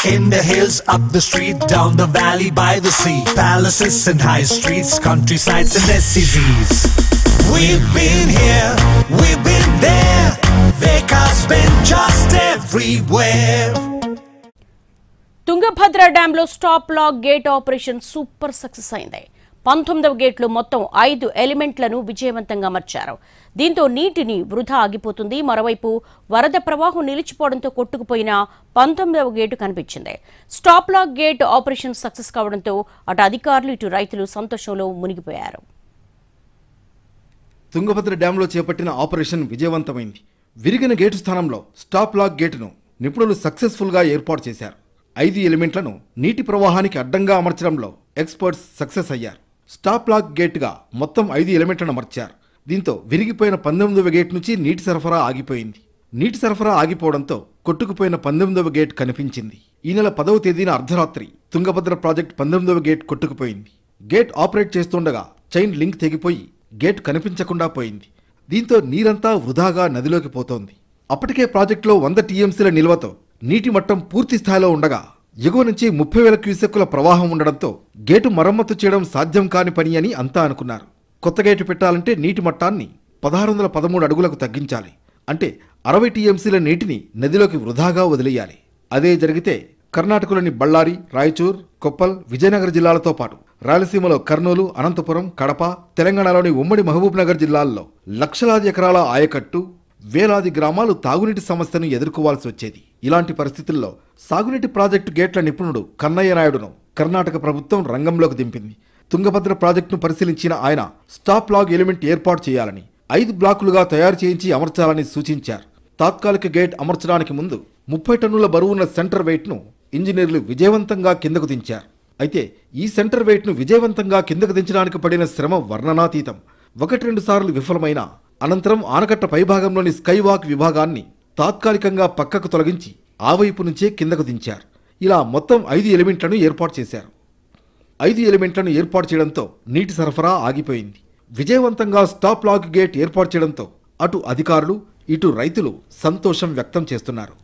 In the hills, up the street, down the valley, by the sea, palaces and high streets, countrysides and SCZs. We've been here, we've been there, Veka's been just everywhere. Tungabhadra dam లో stop lock gate operation super success అయింది. 19వ గేట్లో మొత్తం 5 ఎలిమెంట్లను విజయవంతంగా అమర్చారు. దీంతో నీటిని వృధా ఆగిపోతుంది. మరోవైపు వరద ప్రవాహం నిలిచిపోవడంతో కొట్టుకుపోయిన 19వ గేటు కనిపించింది. Stop lock gate operation success కావడంతో అటు అధికారులు ఇటు రైతులు సంతోషంలో మునిగిపోయారు. తుంగభద్ర డ్యాంలో చేపట్టిన ఆపరేషన్ విజయవంతమైంది. విరిగిన గేటు స్థానంలో స్టాప్ లాక్ గేటును నిపుణులు సక్సెస్ఫుల్గా ఏర్పాటు చేశారు. 5 ఎలిమెంట్లను నీటి ప్రవాహానికి అడ్డంగా అమర్చడంలో ఎక్స్పర్ట్స్ సక్సెస్ అయ్యారు. స్టాప్ లాక్ గేట్గా మొత్తం 5 ఎలిమెంట్లను అమర్చారు. దీంతో విరిగిపోయిన 19వ గేట్ నుంచి నీటి సరఫరా ఆగిపోయింది. నీటి సరఫరా ఆగిపోవడంతో కొట్టుకుపోయిన 19వ గేట్ కనిపించింది. ఈ నెల 10వ తేదీన అర్ధరాత్రి తుంగభద్ర ప్రాజెక్ట్ 19వ గేట్ కొట్టుకుపోయింది. గేట్ ఆపరేట్ చేస్తుండగా చైన్ లింక్ తెగిపోయి గేట్ కనిపించకుండా పోయింది. దీంతో నీరంతా వృధాగా నదిలోకి పోతోంది. అప్పటికే ప్రాజెక్టులో 100 టీఎంసీల నిల్వతో నీటి మట్టం పూర్తి స్థాయిలో ఉండగా ఎగువ నుంచి 30,000 క్యూసెక్కుల ప్రవాహం ఉండడంతో గేటు మరమ్మతు చేయడం సాధ్యం కాని పని అని అంతా అనుకున్నారు. కొత్త గేటు పెట్టాలంటే నీటి మట్టాన్ని 1613 అడుగులకు తగ్గించాలి. అంటే 60 టీఎంసీల నీటిని నదిలోకి వృధాగా వదిలేయాలి. అదే జరిగితే కర్ణాటకలోని బళ్ళారి, రాయచూర్, కొప్పల్, విజయనగర జిల్లాలతో పాటు రాయలసీమలో కర్నూలు, అనంతపురం, కడప, తెలంగాణలోని ఉమ్మడి మహబూబ్ నగర్ జిల్లాల్లో లక్షలాది ఎకరాల ఆయకట్టు, వేలాది గ్రామాలు తాగునీటి సమస్యను ఎదుర్కోవాల్సి వచ్చేది. ఇలాంటి పరిస్థితుల్లో సాగునీటి ప్రాజెక్టు గేట్ల నిపుణుడు కన్నయ్య నాయుడును కర్ణాటక ప్రభుత్వం రంగంలోకి దింపింది. తుంగభద్ర ప్రాజెక్టును పరిశీలించిన ఆయన స్టాప్ లాగ్ ఎలిమెంట్ ఏర్పాటు చేయాలని, 5 బ్లాకులుగా తయారు చేయించి అమర్చాలని సూచించారు. తాత్కాలిక గేట్ అమర్చడానికి ముందు 30 టన్నుల బరువున్న సెంటర్ వెయిట్ను ఇంజనీర్లు విజయవంతంగా కిందకు దించారు. అయితే ఈ సెంటర్ వెయిట్ను విజయవంతంగా కిందకు దించడానికి పడిన శ్రమ వర్ణనాతీతం. 1-2 సార్లు విఫలమైన అనంతరం ఆనకట్ట పైభాగంలోని స్కైవాక్ విభాగాన్ని తాత్కాలికంగా పక్కకు తొలగించి ఆ వైపు నుంచే కిందకు దించారు. ఇలా మొత్తం 5 ఎలిమెంట్లను ఏర్పాటు చేశారు. 5 ఎలిమెంట్లను ఏర్పాటు చేయడంతో నీటి సరఫరా ఆగిపోయింది. విజయవంతంగా స్టాప్ లాక్ గేట్ ఏర్పాటు చేయడంతో అటు అధికారులు ఇటు రైతులు సంతోషం వ్యక్తం చేస్తున్నారు.